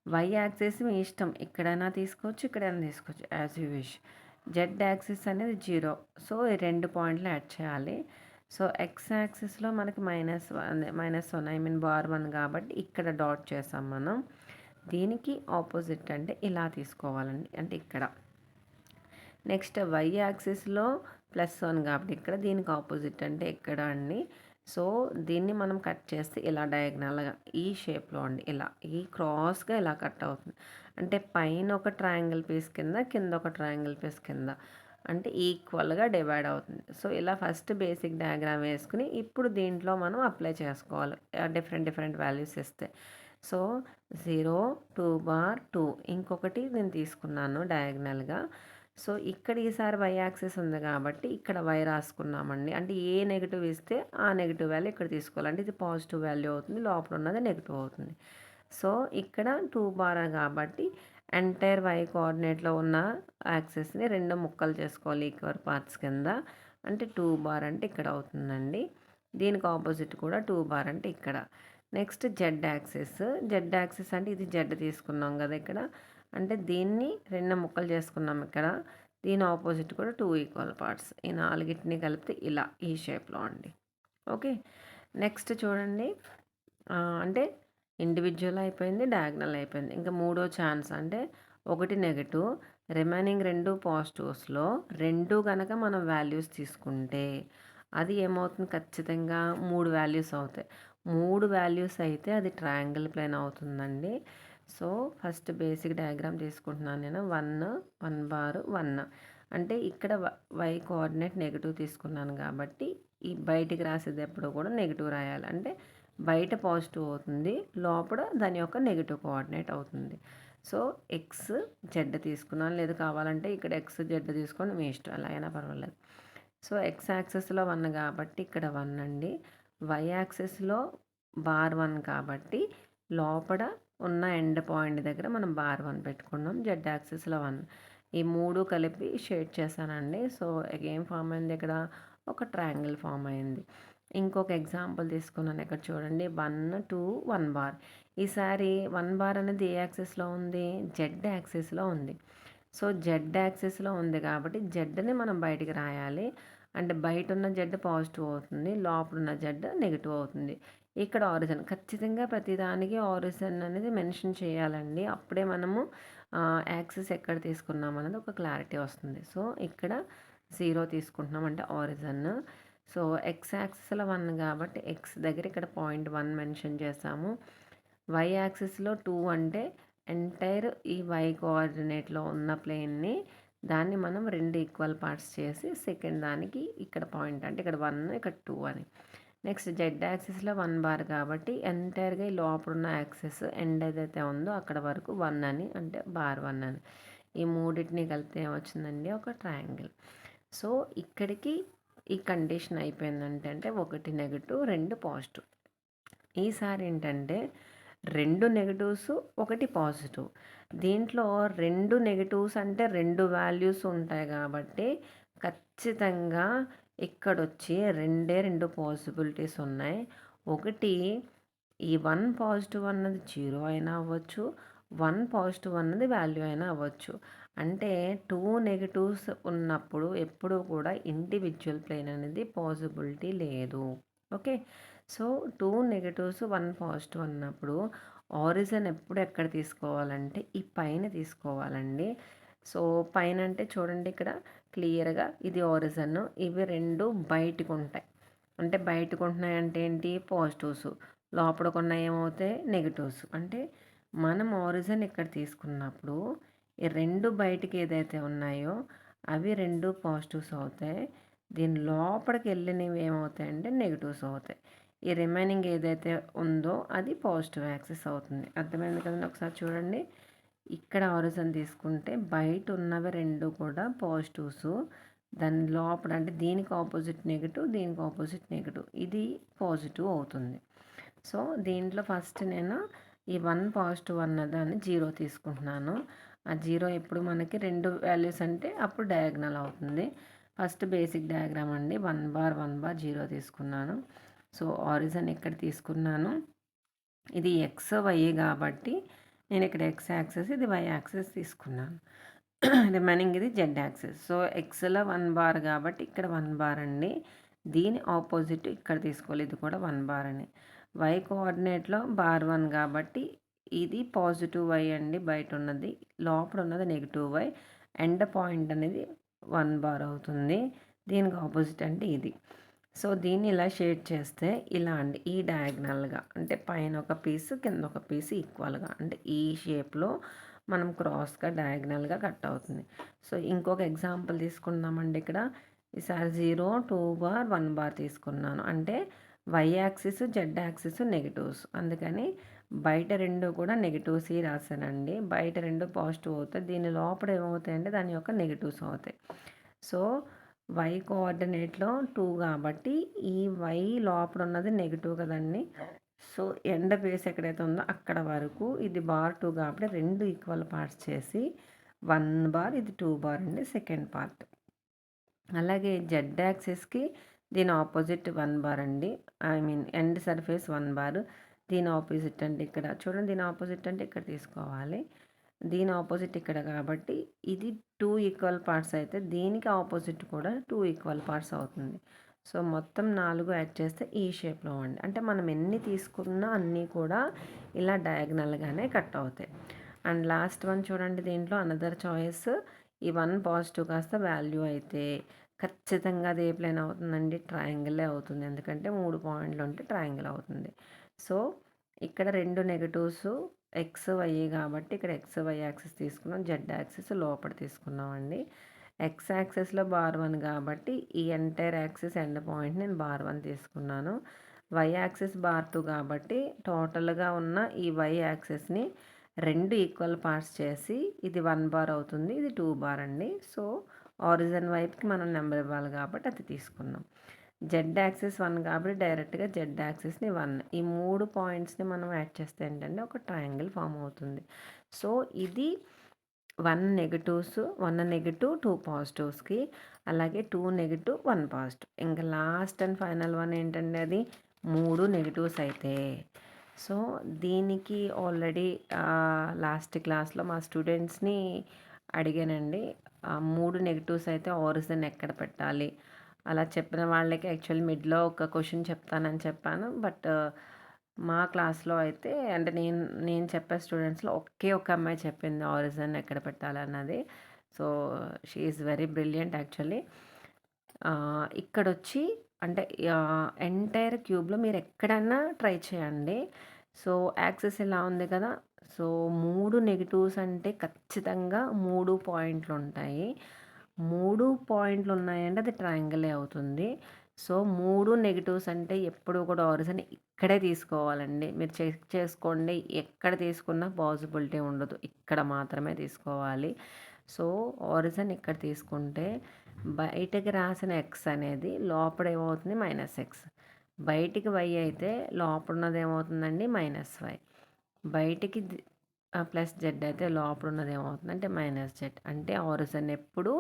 వై యాక్సిస్ మీ ఇష్టం. ఇక్కడైనా తీసుకోవచ్చు, ఇక్కడైనా తీసుకోవచ్చు as you wish. Z axis అనేది 0. సో, ఈ 2 పాయింట్లు యాడ్ చేయాలి. సో, ఎక్స్ యాక్సిస్‌లో మనకి -1 ఐ మీన్ బార్ 1 కాబట్టి ఇక్కడ డాట్ చేసాం మనం. దీనికి ఆపోజిట్ అంటే ఇలా తీసుకోవాలండి. అంటే ఇక్కడ. నెక్స్ట్ వై యాక్సిస్‌లో +1 కాబట్టి ఇక్కడ, దీనికి ఆపోజిట్ అంటే ఇక్కడ అండి. సో, దీన్ని మనం కట్ చేస్తే ఇలా డయాగ్నల్‌గా ఈ షేప్‌లో అండి. ఇలా ఈ క్రాస్‌గా ఇలా కట్ అవుతుంది. అంటే పైన ఒక ట్రయాంగిల్ పీస్ కింద, కింద ఒక ట్రయాంగిల్ పీస్ కింద. అంటే ఈక్వల్‌గా డివైడ్ అవుతుంది. సో, ఇలా ఫస్ట్ బేసిక్ డయాగ్రామ్ వేసుకుని ఇప్పుడు దీంట్లో మనం అప్లై చేసుకోవాలి. డిఫరెంట్ వాల్యూస్ ఇస్తే. సో, 0, 2 బార్ 2 ఇంకొకటి నేను తీసుకున్నాను డయాగ్నల్‌గా. సో, ఇక్కడ ఈసారి వై యాక్సిస్ ఉంది కాబట్టి ఇక్కడ వై రాసుకున్నామండి. అంటే ఏ నెగెటివ్ ఇస్తే ఆ నెగెటివ్ వాల్యూ ఇక్కడ తీసుకోవాలి. అంటే ఇది పాజిటివ్ వాల్యూ అవుతుంది. లోపల ఉన్నది నెగెటివ్ అవుతుంది. సో, ఇక్కడ 2 బార్ కాబట్టి ఎంటైర్ వై కోఆర్డినేట్‌లో ఉన్న యాక్సిస్‌ని 2 ముక్కలు చేసుకోవాలి ఈక్వల్ పార్ట్స్ కింద. అంటే 2 బార్ అంటే ఇక్కడ అవుతుందండి. దీనికి ఆపోజిట్ కూడా 2 బార్ అంటే ఇక్కడ. Next Z axis. Z axis అంటే ఇది జెడ్ తీసుకున్నాం కదా ఇక్కడ. అంటే దీన్ని 2 ముక్కలు చేసుకున్నాం ఇక్కడ. దీని ఆపోజిట్ కూడా 2 ఈక్వల్ పార్ట్స్. ఈ నాలుగిటిని కలిపితే ఇలా ఈ షేప్‌లో అండి. ఓకే. నెక్స్ట్ చూడండి. అంటే ఇండివిడ్యువల్ అయిపోయింది, డయాగ్నల్ అయిపోయింది. ఇంకా మూడో ఛాన్స్ అంటే ఒకటి నెగెటివ్, రిమైనింగ్ 2 పాజిటివ్స్‌లో 2 గనక మనం వాల్యూస్ తీసుకుంటే అది ఏమవుతుంది, ఖచ్చితంగా 3 వాల్యూస్ అవుతాయి. 3 వాల్యూస్ అయితే అది ట్రయాంగిల్ ప్లేన్ అవుతుందండి. సో, ఫస్ట్ బేసిక్ డయాగ్రామ్ తీసుకుంటున్నాను నేను. 1 బార్ 1 అంటే ఇక్కడ వై కోఆర్డినేట్ నెగిటివ్ తీసుకున్నాను కాబట్టి ఈ బయటికి రాసేది ఎప్పుడు కూడా నెగిటివ్ రాయాలి. అంటే బయట పాజిటివ్ అవుతుంది, లోపల దాని యొక్క నెగిటివ్ కోఆర్డినేట్ అవుతుంది. సో ఎక్స్ జెడ్ తీసుకున్నాను, లేదు కావాలంటే ఇక్కడ ఎక్స్ జెడ్ తీసుకొని మీ ఇష్టం, ఎలా అయినా పర్వాలేదు. సో ఎక్స్ యాక్సెస్లో 1 కాబట్టి ఇక్కడ 1 అండి. వై యాక్సెస్లో బార్ 1 కాబట్టి లోపల ఉన్న ఎండ్ పాయింట్ దగ్గర మనం బార్ 1 పెట్టుకున్నాం. జెడ్ యాక్సెస్లో 1, ఈ 3 కలిపి షేడ్ చేశానండి. సో ఏం ఫామ్ అయింది ఇక్కడ, ఒక ట్రయాంగిల్ ఫామ్ అయింది. ఇంకొక ఎగ్జాంపుల్ తీసుకున్నాను, ఇక్కడ చూడండి 1 2 1 బార్. ఈసారి 1 బార్ అనేది ఏ యాక్సెస్లో ఉంది, జెడ్ యాక్సెస్లో ఉంది. సో జెడ్ యాక్సెస్లో ఉంది కాబట్టి జెడ్ని మనం బయటికి రాయాలి. అంటే బయట ఉన్న జెడ్ పాజిటివ్ అవుతుంది, లోపల ఉన్న జెడ్ నెగిటివ్ అవుతుంది. ఇక్కడ ఆరిజిన్ ఖచ్చితంగా ప్రతిదానికి ఆరిజిన్ అనేది మెన్షన్ చేయాలండి. అప్పుడే మనము యాక్సెస్ ఎక్కడ తీసుకున్నాం అనేది ఒక క్లారిటీ వస్తుంది. సో ఇక్కడ 0 తీసుకుంటున్నాం అంటే ఆరిజిన్. సో ఎక్స్ యాక్సిస్లో 1 కాబట్టి ఎక్స్ దగ్గర ఇక్కడ 0.1 మెన్షన్ చేసాము. వై యాక్సిస్లో 2 అంటే ఎంటైర్ ఈ వై కోఆర్డినేట్లో ఉన్న ప్లేన్ని దాన్ని మనం 2 ఈక్వల్ పార్ట్స్ చేసి సెకండ్ దానికి ఇక్కడ పాయింట్ అంటే ఇక్కడ 1 ఇక్కడ 2 అని. నెక్స్ట్ జెడ్ యాక్సిస్లో 1 బార్ కాబట్టి ఎంటైర్గా ఈ లోపల ఉన్న యాక్సిస్ ఎండ్ ఏదైతే ఉందో అక్కడ వరకు 1 అని, అంటే బార్ 1 అని. ఈ మూడింటిని కలిపితే ఏమొచ్చిందండి, ఒక ట్రయాంగిల్. సో ఇక్కడికి ఈ కండిషన్ అయిపోయిందంటే అంటే 1 నెగిటివ్ 2 పాజిటివ్. ఈసారి ఏంటంటే 2 నెగిటివ్స్ 1 పాజిటివ్. దీంట్లో 2 నెగిటివ్స్ అంటే 2 వాల్యూస్ ఉంటాయి కాబట్టి ఖచ్చితంగా ఇక్కడొచ్చి 2 పాసిబిలిటీస్ ఉన్నాయి. ఒకటి, ఈ 1 పాజిటివ్ అన్నది 0 అయినా అవ్వచ్చు, 1 పాజిటివ్ అన్నది వాల్యూ అయినా అవ్వచ్చు. అంటే 2 నెగిటివ్స్ ఉన్నప్పుడు ఎప్పుడూ కూడా ఇండివిజువల్ ప్లేన్ అనేది పాసిబిలిటీ లేదు. ఓకే, సో 2 నెగిటివ్స్ 1 పాజిటివ్ అన్నప్పుడు ఆరిజిన్ ఎప్పుడు ఎక్కడ తీసుకోవాలంటే ఈ పైన తీసుకోవాలండి. సో పైన అంటే చూడండి ఇక్కడ క్లియర్గా ఇది ఆరిజిన్, ఇవి 2 బయటకు ఉంటాయి. అంటే బయటకు ఉంటున్నాయి అంటే ఏంటి, పాజిటివ్స్. లోపలికి ఉన్నాయి ఏమవుతాయి, నెగిటివ్స్. అంటే మనం ఆరిజిన్ ఇక్కడ తీసుకున్నప్పుడు ఈ 2 బయటికి ఏదైతే ఉన్నాయో అవి 2 పాజిటివ్స్ అవుతాయి. దీని లోపలికి వెళ్ళినవి ఏమవుతాయంటే నెగిటివ్స్ అవుతాయి. ఈ రిమైనింగ్ ఏదైతే ఉందో అది పాజిటివ్ యాక్సిస్ అవుతుంది. అర్థమైంది కదండి. ఒకసారి చూడండి, ఇక్కడ ఆరిజిన్ తీసుకుంటే బయట ఉన్నవి 2 కూడా పాజిటివ్స్, దాని లోపల అంటే దీనికి ఆపోజిట్ నెగిటివ్, దీనికి ఆపోజిట్ నెగిటివ్, ఇది పాజిటివ్ అవుతుంది. సో దీంట్లో ఫస్ట్ నేను ఈ 1 పాజిటివ్ అన్నదాన్ని 0 తీసుకుంటున్నాను. ఆ 0 ఎప్పుడు మనకి 2 వాల్యూస్ అంటే అప్పుడు డయాగ్నల్ అవుతుంది. ఫస్ట్ బేసిక్ డయాగ్రామ్ అండి, 1 బార్ 1 బార్ 0 తీసుకున్నాను. సో ఆరిజిన్ ఇక్కడ తీసుకున్నాను, ఇది ఎక్స్ వై కాబట్టి నేను ఇక్కడ ఎక్స్ యాక్సెస్, ఇది వై యాక్సెస్ తీసుకున్నాను. రిమైనింగ్ ఇది జెడ్ యాక్సెస్. సో ఎక్స్లో 1 బార్ కాబట్టి ఇక్కడ 1 బార్ అండి, దీని ఆపోజిట్ ఇక్కడ తీసుకోవాలి, ఇది కూడా 1 బార్ అని. వై కోఆర్డినేట్లో బార్ 1 కాబట్టి ఇది పాజిటివ్ వై అండి, బయట ఉన్నది, లోపల ఉన్నది నెగిటివ్ వై, ఎండ్ పాయింట్ అనేది 1 బార్ అవుతుంది. దీనికి ఆపోజిట్ అంటే ఇది. సో దీన్ని ఇలా షేడ్ చేస్తే ఇలా అండి, ఈ డయాగ్నల్గా అంటే పైన ఒక పీస్ కింద ఒక పీస్ ఈక్వల్గా అంటే ఈ షేప్లో మనం క్రాస్గా డయాగ్నల్గా కట్ అవుతుంది. సో ఇంకొక ఎగ్జాంపుల్ తీసుకుందామండి. ఇక్కడ ఈసారి 0 2 బార్ 1 బార్ తీసుకున్నాను. అంటే Y axis Z axis negatives, అందుకని బయట 2 కూడా నెగిటివ్స్ రాశానండి. బయట 2 పాజిటివ్ అవుతాయి, దీని లోపల ఏమవుతాయంటే దాని యొక్క నెగిటివ్స్ అవుతాయి. సో వై కోఆర్డినేట్లో 2 కాబట్టి ఈ వై లోపల ఉన్నది నెగిటివ్ కదండి. సో ఎండ్ బేస్ ఎక్కడైతే ఉందో అక్కడ వరకు ఇది బార్ 2 కాబట్టి 2 ఈక్వల్ పార్ట్స్ చేసి 1 బార్, ఇది 2 బార్ అండి సెకండ్ పార్ట్. అలాగే జెడ్ యాక్సిస్కి దీని ఆపోజిట్ 1 బార్ అండి, I mean end surface 1 bar. దీని ఆపోజిట్ అంటే ఇక్కడ చూడండి, దీని ఆపోజిట్ అంటే ఇక్కడ తీసుకోవాలి, దీని ఆపోజిట్ ఇక్కడ కాబట్టి ఇది 2 ఈక్వల్ పార్ట్స్ అయితే దీనికి ఆపోజిట్ కూడా 2 ఈక్వల్ పార్ట్స్ అవుతుంది. సో మొత్తం 4 యాడ్ చేస్తే ఈ షేప్లో ఉండి, అంటే మనం ఎన్ని తీసుకున్నా అన్నీ కూడా ఇలా డయాగ్నల్గానే కట్ అవుతాయి. అండ్ లాస్ట్ వన్ చూడండి, దీంట్లో అనదర్ చాయిస్, ఈ 1 పాజిటివ్ కాస్త వాల్యూ అయితే ఖచ్చితంగా అది ఏ ప్లేన్ అవుతుందండి, ట్రయాంగిలే అవుతుంది. ఎందుకంటే 3 పాయింట్లు ఉంటే ట్రయాంగిల్ అవుతుంది. సో ఇక్కడ 2 నెగటివ్స్ ఎక్స్ వై కాబట్టి ఇక్కడ ఎక్స్ వై యాక్సిస్ తీసుకున్నాం, జెడ్ యాక్సిస్ లోపల తీసుకున్నామండి. ఎక్స్ యాక్సిస్‌లో బార్ 1 కాబట్టి ఈ ఎంటైర్ యాక్సిస్ ఎండ్ పాయింట్ నేను బార్ 1 తీసుకున్నాను. వై యాక్సిస్ బార్ 2 కాబట్టి టోటల్‌గా ఉన్న ఈ వై యాక్సిస్‌ని 2 ఈక్వల్ పార్ట్స్ చేసి ఇది 1 బార్ అవుతుంది. ఇది 2 బార్ అండి. సో, ఆరిజిన్ వైపుకి మనం నెంబర్ ఇవ్వాలి కాబట్టి అది తీసుకున్నాం. జెడ్ యాక్సిస్ 1 కాబట్టి డైరెక్ట్‌గా జెడ్ యాక్సిస్‌ని 1 ఈ 3 పాయింట్స్‌ని మనం యాడ్ చేస్తే ఏంటంటే ఒక ట్రయాంగిల్ ఫామ్ అవుతుంది. సో, ఇది 1 నెగెటివ్స్ 1 నెగెటివ్ 2 పాజిటివ్స్‌కి అలాగే 2 నెగెటివ్ 1 పాజిటివ్. ఇంకా లాస్ట్ అండ్ ఫైనల్ వన్ ఏంటంటే అది 3 నెగెటివ్స్ అయితే సో, దీనికి ఆల్రెడీ లాస్ట్ క్లాస్‌లో మా స్టూడెంట్స్‌ని అడిగానండి. 3 నెగెటివ్స్ అయితే ఆరిజిన్ ఎక్కడ పెట్టాలి? అలా చెప్పిన వాళ్ళకి యాక్చువల్లీ మిడ్‌లో ఒక క్వెషన్ చెప్తానని చెప్పాను. బట్ మా క్లాస్‌లో అయితే అంటే నేను చెప్పే స్టూడెంట్స్‌లో ఒకే ఒక అమ్మాయి చెప్పింది ఆరిజిన్ ఎక్కడ పెట్టాలన్నది. So, she is very brilliant actually. ఇక్కడొచ్చి అంటే ఎంటైర్ క్యూబ్‌లో మీరు ఎక్కడన్నా ట్రై చేయండి. సో, యాక్సిస్ ఇలా ఉంది కదా! సో, 3 నెగెటివ్స్ అంటే ఖచ్చితంగా 3 పాయింట్లుంటాయి. 3 పాయింట్లున్నాయంటే అది ట్రయాంగిలే అవుతుంది. సో, 3 నెగెటివ్స్ అంటే ఎప్పుడు కూడా ఆరిజిన్ ఇక్కడే తీసుకోవాలండి. మీరు చెక్ చేసుకోండి. ఎక్కడ తీసుకున్నా పాసిబిలిటీ ఉండదు. ఇక్కడ మాత్రమే తీసుకోవాలి. సో, ఆరిజిన్ ఇక్కడ తీసుకుంటే బయటకి రాసిన ఎక్స్ అనేది లోపల ఏమవుతుంది -x. బయటికి y అయితే లోపల ఉన్నది ఏమవుతుందండి -y. బయటికి ప్లస్ జెడ్ అయితే లోపల ఉన్నది ఏమవుతుందంటే -z. అంటే ఆరిజిన్ ఎప్పుడు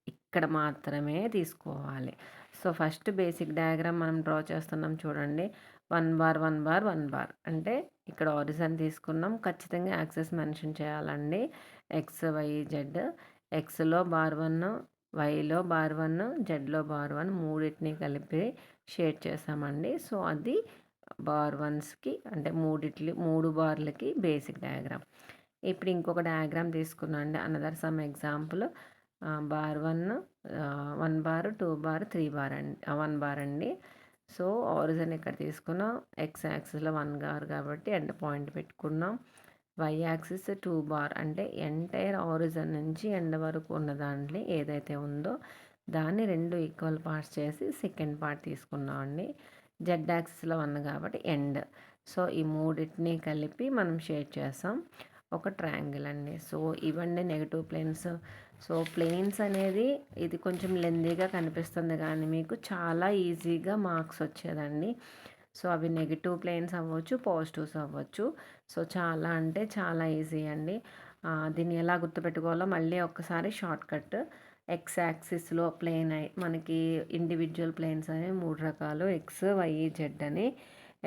ఇక్కడ మాత్రమే తీసుకోవాలి. సో, ఫస్ట్ బేసిక్ డయాగ్రామ్ మనం డ్రా చేస్తున్నాం చూడండి. 1 బార్ 1 బార్ 1 బార్ అంటే ఇక్కడ ఆరిజిన్ తీసుకున్నాం. ఖచ్చితంగా యాక్సిస్ మెన్షన్ చేయాలండి. X, Y, Z. ఎక్స్‌లో బార్ 1, వైలో బార్ 1, జెడ్‌లో బార్ 1 మూడిటిని కలిపి షేడ్ చేసామండి. సో, అది బార్ 1స్‌కి అంటే 3 బార్లకి బేసిక్ డయాగ్రామ్. ఇప్పుడు ఇంకొక డయాగ్రామ్ తీసుకున్నా అండి. Another some example bar 1, 1 bar, 2 bar, 3 bar అండి 1 బార్ అండి. సో, ఆరిజిన్ ఇక్కడ తీసుకున్నాం. ఎక్స్ యాక్సిస్‌లో 1 బార్ కాబట్టి ఎండ్ పాయింట్ పెట్టుకున్నాం. వై యాక్సిస్ 2 బార్ అంటే ఎంటైర్ ఆరిజిన్ నుంచి ఎండ్ వరకు ఉన్న దాంట్లో ఏదైతే ఉందో దాన్ని 2 ఈక్వల్ పార్ట్స్ చేసి సెకండ్ పార్ట్ తీసుకున్నాం అండి. జెడ్ యాక్సిస్‌లో 1 కాబట్టి ఎండ్. సో, ఈ మూడిటిని కలిపి మనం షేడ్ చేసాం. ఒక ట్రయాంగిల్ అండి. సో, ఇవన్నీ నెగెటివ్ ప్లేన్స్. సో, ప్లేన్స్ అనేది ఇది కొంచెం లెంతీగా కనిపిస్తుంది కానీ మీకు చాలా ఈజీగా మార్క్స్ వచ్చేదండి. సో, అవి నెగెటివ్ ప్లేన్స్ అవ్వచ్చు, పాజిటివ్స్ అవ్వచ్చు. సో, చాలా అంటే చాలా ఈజీ అండి. దీన్ని ఎలా గుర్తుపెట్టుకోవాలో మళ్ళీ ఒక్కసారి షార్ట్‌కట్. ఎక్స్ యాక్సిస్‌లో ప్లేన్ మనకి ఇండివిడ్యువల్ ప్లేన్స్ అనేవి 3 రకాలు. ఎక్స్, వై, జెడ్ అని.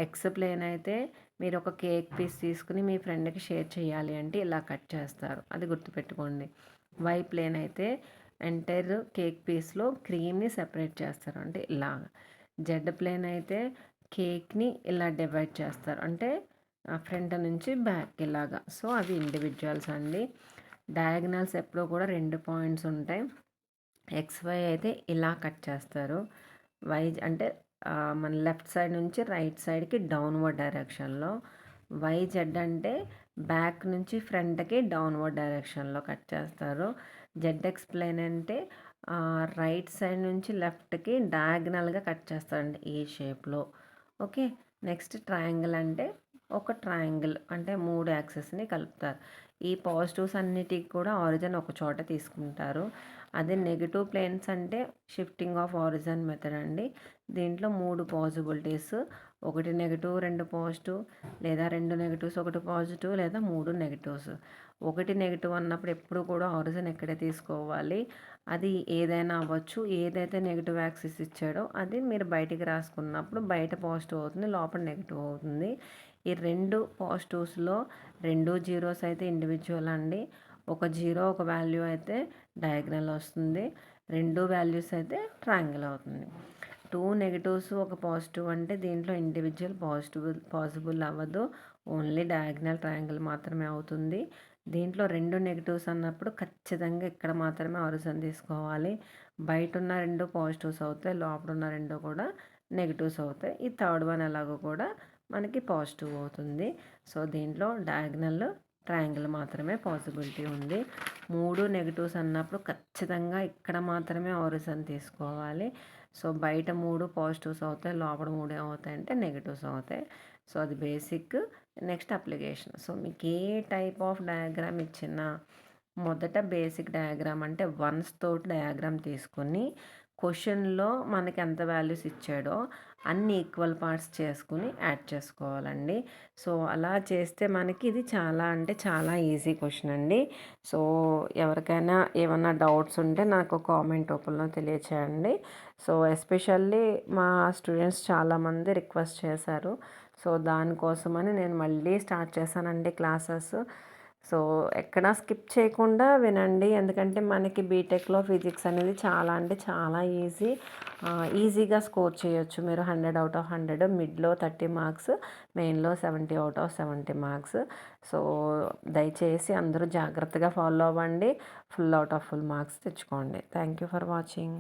ఎక్స్ ప్లేన్ అయితే మీరు ఒక కేక్ పీస్ తీసుకుని మీ ఫ్రెండ్‌కి షేర్ చేయాలి అంటే ఇలా కట్ చేస్తారు. అది గుర్తుపెట్టుకోండి. వై ప్లేన్ అయితే ఎంటైర్ కేక్ పీస్‌లో క్రీమ్‌ని సెపరేట్ చేస్తారు. అంటే ఇలాగ. జెడ్ ప్లేన్ అయితే కేక్‌ని ఇలా డివైడ్ చేస్తారు. అంటే ఫ్రంట్ నుంచి బ్యాక్ ఇలాగా. సో, అవి ఇండివిడ్యువల్స్ అండి. డయాగ్నల్స్ ఎప్పుడూ కూడా 2 పాయింట్స్ ఉంటాయి. ఎక్స్‌వై అయితే ఇలా కట్ చేస్తారు. వై అంటే మన లెఫ్ట్ సైడ్ నుంచి రైట్ సైడ్‌కి డౌన్వర్డ్ డైరెక్షన్‌లో. వైజెడ్ అంటే బ్యాక్ నుంచి ఫ్రంట్‌కి డౌన్వర్డ్ డైరెక్షన్‌లో కట్ చేస్తారు. జెడ్ఎక్స్ ప్లేన్ అంటే రైట్ సైడ్ నుంచి లెఫ్ట్‌కి డయాగ్నల్‌గా కట్ చేస్తారండి ఈ షేప్‌లో. ఓకే. నెక్స్ట్ ట్రయాంగిల్ అంటే ఒక ట్రయాంగిల్ అంటే 3 యాక్సెస్‌ని కలుపుతారు. ఈ పాజిటివ్స్ అన్నిటికి కూడా ఆరిజిన్ ఒక చోట తీసుకుంటారు. అదే నెగెటివ్ ప్లేన్స్ అంటే షిఫ్టింగ్ ఆఫ్ ఆరిజిన్ మెథడ్ అండి. దీంట్లో 3 పాసిబిలిటీస్. 1 నెగెటివ్, 2 పాజిటివ్ లేదా 2 నెగెటివ్స్, 1 పాజిటివ్ లేదా 3 నెగెటివ్స్. 1 నెగెటివ్ అన్నప్పుడు ఎప్పుడు కూడా ఆరిజిన్ ఎక్కడే తీసుకోవాలి. అది ఏదైనా అవ్వచ్చు. ఏదైతే నెగెటివ్ యాక్సిస్ ఇచ్చాడో అది మీరు బయటికి రాసుకున్నప్పుడు బయట పాజిటివ్ అవుతుంది. లోపల నెగెటివ్ అవుతుంది. ఈ 2 పాజిటివ్స్‌లో 2 జీరోస్ అయితే ఇండివిడ్యువల్ అండి. ఒక జీరో ఒక వాల్యూ అయితే డయాగ్నల్ వస్తుంది. 2 వాల్యూస్ అయితే ట్రయాంగిల్ అవుతుంది. 2 నెగెటివ్స్ ఒక పాజిటివ్ అంటే దీంట్లో ఇండివిడ్యువల్ పాసిబుల్ అవ్వదు. ఓన్లీ డయాగ్నల్ ట్రయాంగిల్ మాత్రమే అవుతుంది. దీంట్లో 2 నెగెటివ్స్ అన్నప్పుడు ఖచ్చితంగా ఇక్కడ మాత్రమే ఆరిజిన్ తీసుకోవాలి. బయట ఉన్న 2 పాజిటివ్స్ అవుతాయి. లోపల ఉన్న 2 కూడా నెగెటివ్స్ అవుతాయి. ఈ థర్డ్ వన్ ఎలాగో కూడా మనకి పాజిటివ్ అవుతుంది. సో, దీంట్లో డయాగ్నల్ ట్రయాంగిల్ మాత్రమే పాసిబిలిటీ ఉంది. 3 నెగెటివ్స్ అన్నప్పుడు ఖచ్చితంగా ఇక్కడ మాత్రమే ఆరిజన్ తీసుకోవాలి. సో బయట 3 పాజిటివ్స్ అవుతాయి, లోపల 3 ఏమవుతాయంటే నెగెటివ్స్ అవుతాయి. సో అది బేసిక్. Next application. సో మీకు ఏ టైప్ ఆఫ్ డయాగ్రామ్ ఇచ్చినా మొదట బేసిక్ డయాగ్రామ్ అంటే వన్స్ తోటి డయాగ్రామ్ తీసుకొని క్వశ్చన్లో మనకి ఎంత వాల్యూస్ ఇచ్చాడో అన్ని ఈక్వల్ పార్ట్స్ చేసుకుని యాడ్ చేసుకోవాలండి. సో అలా చేస్తే మనకి ఇది చాలా అంటే చాలా ఈజీ క్వశ్చన్ అండి. సో ఎవరికైనా ఏమన్నా డౌట్స్ ఉంటే నాకు కామెంట్ రూపంలో తెలియచేయండి. సో ఎస్పెషల్లీ మా స్టూడెంట్స్ చాలామంది రిక్వెస్ట్ చేశారు. సో దానికోసమని నేను మళ్ళీ స్టార్ట్ చేశానండి క్లాసెస్. సో ఎక్కడా స్కిప్ చేయకుండా వినండి. ఎందుకంటే మనకి బీటెక్లో ఫిజిక్స్ అనేది చాలా అంటే చాలా ఈజీగా స్కోర్ చేయొచ్చు. మీరు 100 అవుట్ ఆఫ్ 100, మిడ్లో 30 మార్క్స్, మెయిన్లో 70 అవుట్ ఆఫ్ 70 మార్క్స్. సో దయచేసి అందరూ జాగ్రత్తగా ఫాలో అవ్వండి. Full out of full marks తెచ్చుకోండి. Thank you for watching.